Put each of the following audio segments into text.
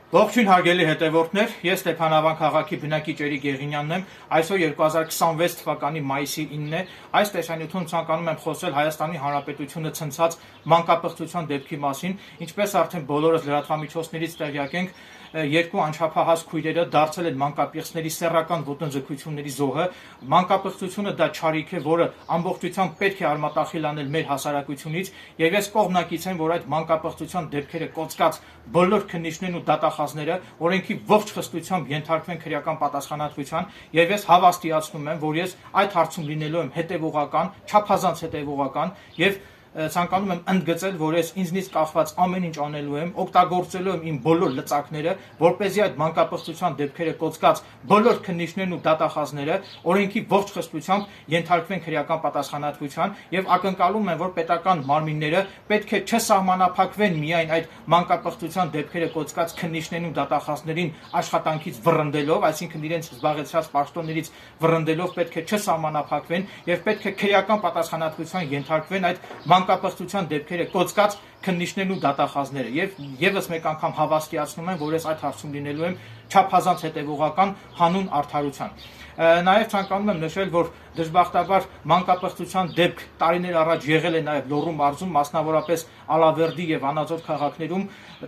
Ողջույն հարգելի հետևորդներ, ես Ստեփանավան քաղաքի բնակիչ Էրիկ Եղինյանն եմ։ Այսօր 2026 թվականի մայիսի 9-ն է։ Այս տեսանյութում ցանկանում եմ խոսել Հայաստանի Հանրապետությունը ցնցած մանկապղծության դեպքի մասին, ինչպես արդեն բոլորս լրատվամիջոցներից տեղյակ ենք, երկու անչափահաս քույրերը դարձել են մանկապիղծների սեռական ոտնձգությունների զոհը։ Մանկապղծությունը դա չարիք է, որը ամբողջությամբ պետք է արմատախիլ անել մեր հասարակությունից, եւ ես կողմնակից եմ, որ այդ մանկապղծության դեպքերը կոծկած բոլոր քննիչներն ու դատախազները օրենքի ողջ խստությամբ ենթարկվեն քրեական պատասխանատվության, եւ ես հավաստիացնում եմ, որ ես այդ հարցում լինելու եմ հետեւողական, չափազանց հետեւողական եւ ցանկանում եմ ընդգծել, որ ես ինձնից կախված ամեն ինչ անելու եմ, օգտագործելու եմ իմ բոլոր լծակները, որպեսզի այդ մանկապղծության դեպքերը կոծկած բոլոր քննիչներն ու դատախազները օրենքի ողջ խստությամբ ենթարկվեն քրեական պատասխանատվության եւ ակնկալում եմ, որ պետական մարմինները պետք է չսահմանափակվեն միայն այդ մանկապղծության դեպքերը կոծկած քննիչներն ու դատախազներին աշխատանքից վռնդելով, այսինքն իրենց զբաղեցրած պաշտոններից վռնդելով պետք է չսահմանափակվեն եւ պետք է քրեական պատասխանատվության ենթարկվեն այդ մանկապղծության դեպքերը կոծկած քննիչներն ու դատախազները եւ եւս մեկ անգամ հավաստիացնում եմ, որ ես այդ հարցում լինելու եմ չափազանց հետեւողական հանուն արդարության։ Նաեւ ցանկանում եմ նշել, որ դժբախտաբար մանկապղծության դեպք տարիներ առաջ եղել է նաեւ Լոռու մարզում, մասնավորապես Ալավերդի եւ Վանաձոր քաղաքներում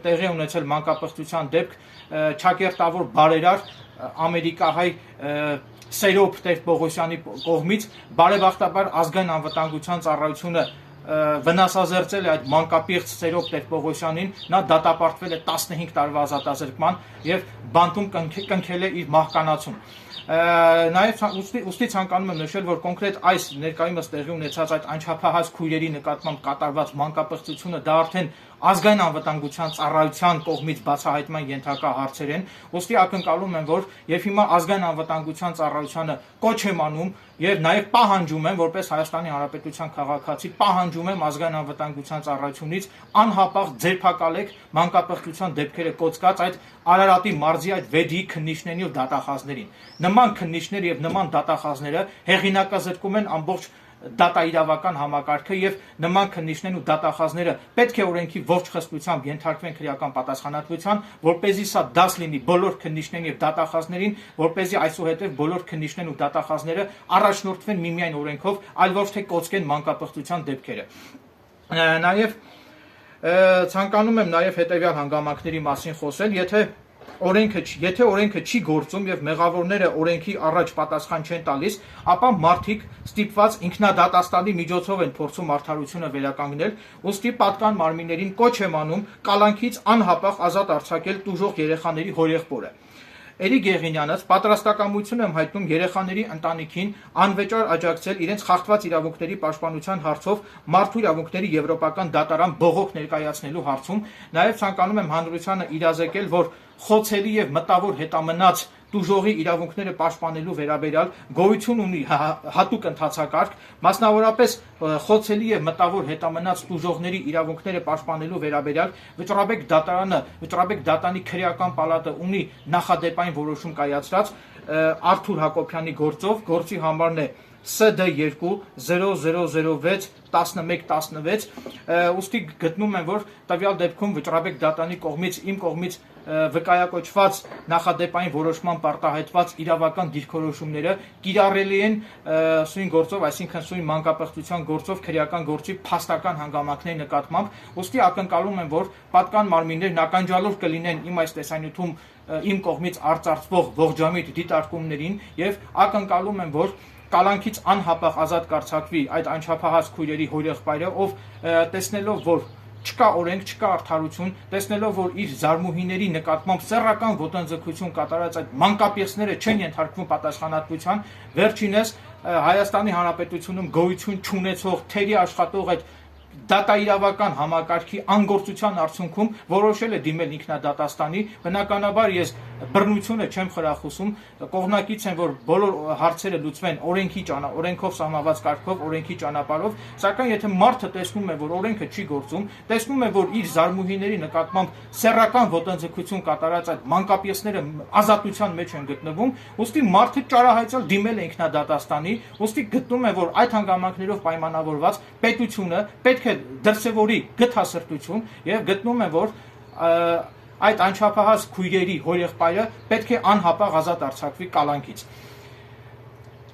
տեղի է ունեցել մանկապղծության դեպք ճակերտավոր բարերար ամերիկահայ Սերոբ Տեր-Պողոսյանի կողմից բարեբախտաբար ազգային անվտանգության ծառայությունը վնասազերծել է այդ մանկապիղծ Սերոբ Տեր-Պողոսյանին, նա դատապարտվել է 15 տարվա ազատազրկման եւ բանտում կնքել է իր մահկանացուն։ Նաեւ ուստի ցանկանում եմ նշել, որ կոնկրետ այս ներկայումս տեղի ունեցած այդ անչափահաս քույրերի նկատմամբ կատարված մանկապղծությունը դա արդեն ազգային անվտանգության ծառայության կողմից բացահայտման ենթակա հարցեր են, ուստի ակնկալում եմ, որ եւ հիմա ազգային անվտանգության ծառայությանը կոչ եմ անում եւ նաեւ պահանջում եմ, որպես Հայաստանի Հանրապետության քաղաքացի, պահանջում եմ ազգային անվտանգության ծառայությունից անհապաղ ձերբակալեք մանկապղծության դեպքերը կոծկած այդ Արարատի մարզի այդ վեդի քննիչներին ու դատախազներին։ Նման քննիչներ եւ նման դատախազները հեղինակազրկում են ամբողջ դատաիրավական համակարգը եւ նման քննիչներն ու դատախազները պետք է օրենքի ողջ խստությամբ ենթարկվեն քրեական պատասխանատվության, որպեսզի սա դաս լինի բոլոր քննիչներին եւ դատախազներին, որպեսզի այսուհետեւ բոլոր քննիչներն ու դատախազները առաջնորդվեն միմիայն օրենքով, այլ ոչ թե կոծկեն մանկապղծության դեպքերը։ Նաեւ ցանկանում եմ նաեւ հետեւյալ հանգամանքների մասին խոսել, եթե օրենքը չի գործում եւ մեղավորները օրենքի առաջ պատասխան չեն տալիս, ապա մարդիկ ստիպված ինքնադատաստանի միջոցով են փորձում արդարությունը վերականգնել, ուստի պատկան մարմիններին կոչ եմ անում կալանքից անհապաղ ազատ արձակել տուժող երեխաների հորեղբորը։ Էրիկ Եղինյանից պատրաստակամություն եմ հայտնում երեխաների ընտանիքին անվճար աջակցել իրենց խախտված իրավունքների պաշտպանության հարցով մարդու իրավունքների եվրոպական դատարան բողոք ներկայացնելու հարցում, նաև ցանկանում եմ հանրությանը իրազեկել, որ խոցելի եւ մտավոր հետամնաց տուժողի իրավունքները պաշտպանելու վերաբերյալ գոյություն ունի հատուկ ընթացակարգ, մասնավորապես խոցելի եւ մտավոր հետամնաց տուժողների իրավունքները պաշտպանելու վերաբերյալ Վճռաբեկ դատանի քրեական պալատը ունի նախադեպային որոշում կայացրած Արթուր Հակոբյանի գործով, գործի համարն է SD2 0006 1116, ուստի գտնում եմ, որ տվյալ դեպքում Վճռաբեկ դատանի կողմից իմ կողմից վկայակոչված նախադեպային որոշման պարտահայտված իրավական դիրքորոշումները կիրառելի են սույն գործով, այսինքն սույն մանկապղծության գործով քրեական գործի փաստական հանգամանքների նկատմամբ, ուստի ակնկալում եմ, որ պատկան մարմիններն ականջալուր կլինեն իմ այս տեսանյութում իմ կողմից արծարծվող ողջամիտ դիտարկումներին եւ ակնկալում եմ, որ կալանքից անհապաղ ազատ կարձակվի այդ անչափահաս քույրերի հորեղբայրը, ով տեսնելով, որ չկա օրենք, չկա արդարություն, տեսնելով, որ իր զարմուհիների նկատմամբ սեռական ոտնձգություն կատարած այդ մանկապիղծները չեն ենթարկվում պատասխանատվության, վերջինս Հայաստանի Հանրապետությունում գոյություն չունեցող թերի աշխատող այդ դատաիրավական համակարգի անգործության արդյունքում որոշել է դիմել ինքնադատաստանի, բնականաբար ես բռնությունը չեմ խրախուսում, կողմնակից եմ, որ բոլոր հարցերը լուծվեն օրենքով սահմանված կարգով, օրենքի ճանապարհով, սակայն եթե մարդը տեսնում է, որ օրենքը չի գործում, տեսնում է, որ իր զարմուհիների նկատմամբ սեռական ոտնձգություն կատարած այդ մանկապիղծները ազատության մեջ են գտնվում, ուստի մարդը ճարահայծել դիմել է ինքնադատաստանի, ուստի գտնում է, որ այդ հանգամանքներով պայմանավորված պետությունը պետք է դրսևորի գթասրտություն եւ գտնում է, որ այդ անչափահաս քույրերի հորեղբայրը պետք է անհապաղ ազատ արձակվի կալանքից։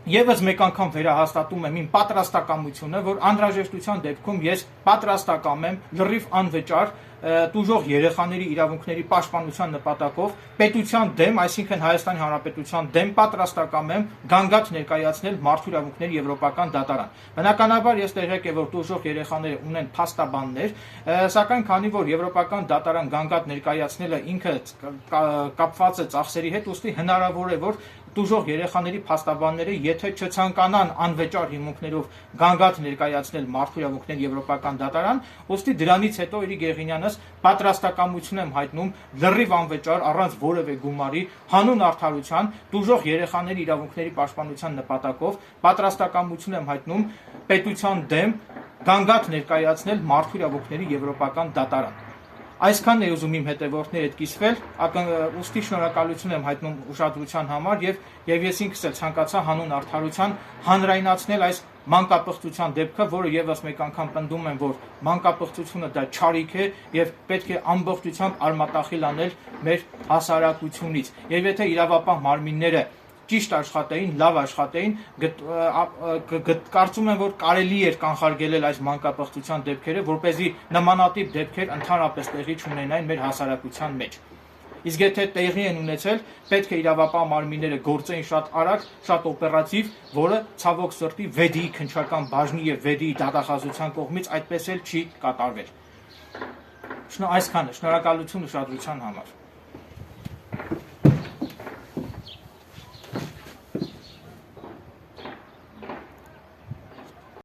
Եվս մեկ անգամ վերահաստատում եմ իմ պատրաստակամությունը, որ անհրաժեշտության դեպքում ես պատրաստակամ եմ լրիվ անվճար տուժող երեխաների իրավունքների պաշտպանության նպատակով պետության դեմ, այսինքն Հայաստանի Հանրապետության դեմ պատրաստակամ եմ գանգատ ներկայացնել Մարդու իրավունքների եվրոպական դատարան։ Բնականաբար ես տեղյակ եմ, որ տուժող երեխաները ունեն փաստաբաններ, սակայն քանի որ եվրոպական դատարան գանգատ ներկայացնելը ինքը կապված է ծախսերի հետ, ուստի հնարավոր է, որ տուժող երեխաների փաստաբանները, եթե չցանկանան անվճար հիմունքներով գանգատ ներկայացնել Մարդու իրավունքների եվրոպական դատարան, ուստի դրանից հետո Իրիկ Եղինյանս պատրաստակամություն եմ հայտնում լրիվ անվճար առանց որևէ գումարի հանուն արդարության տուժող երեխաների իրավունքների պաշտպանության նպատակով պատրաստակամություն եմ հայտնում պետության դեմ գանգատ ներկայացնել Մարդու իրավունքների եվրոպական դատարան։ Այսքանն է ուզում իմ հետևորդների հետ կիսվել, ուստի շնորհակալություն եմ հայտնում ուշադրության համար եւ ես ինքս էլ ցանկացա հանուն արդարության հանրայնացնել այս մանկապղծության դեպքը, որը եւս մեկ անգամ պնդում եմ, որ մանկապղծությունը դա չարիք է եւ պետք է ամբողջությամբ արմատախիլ անել մեր հասարակությունից։ Եվ եթե իրավապահ մարմինները ճիշտ աշխատեին, լավ աշխատեին, կարծում եմ, որ կարելի էր կանխարգելել այս մանկապղծության դեպքերը, որպեսզի նմանատիպ դեպքեր ընդհանրապես տեղի չունենային մեր հասարակության մեջ։ Իսկ եթե տեղի են ունեցել, պետք է իրավապահ մարմինները գործեին շատ արագ, շատ օպերատիվ, որը ցավոք սրտի VED-ի քննչական բաժնի եւ VED-ի դատախազության կողմից այդպես էլ չի կատարվել։ Այսքանը, շնորհակալություն ուշադրության համար։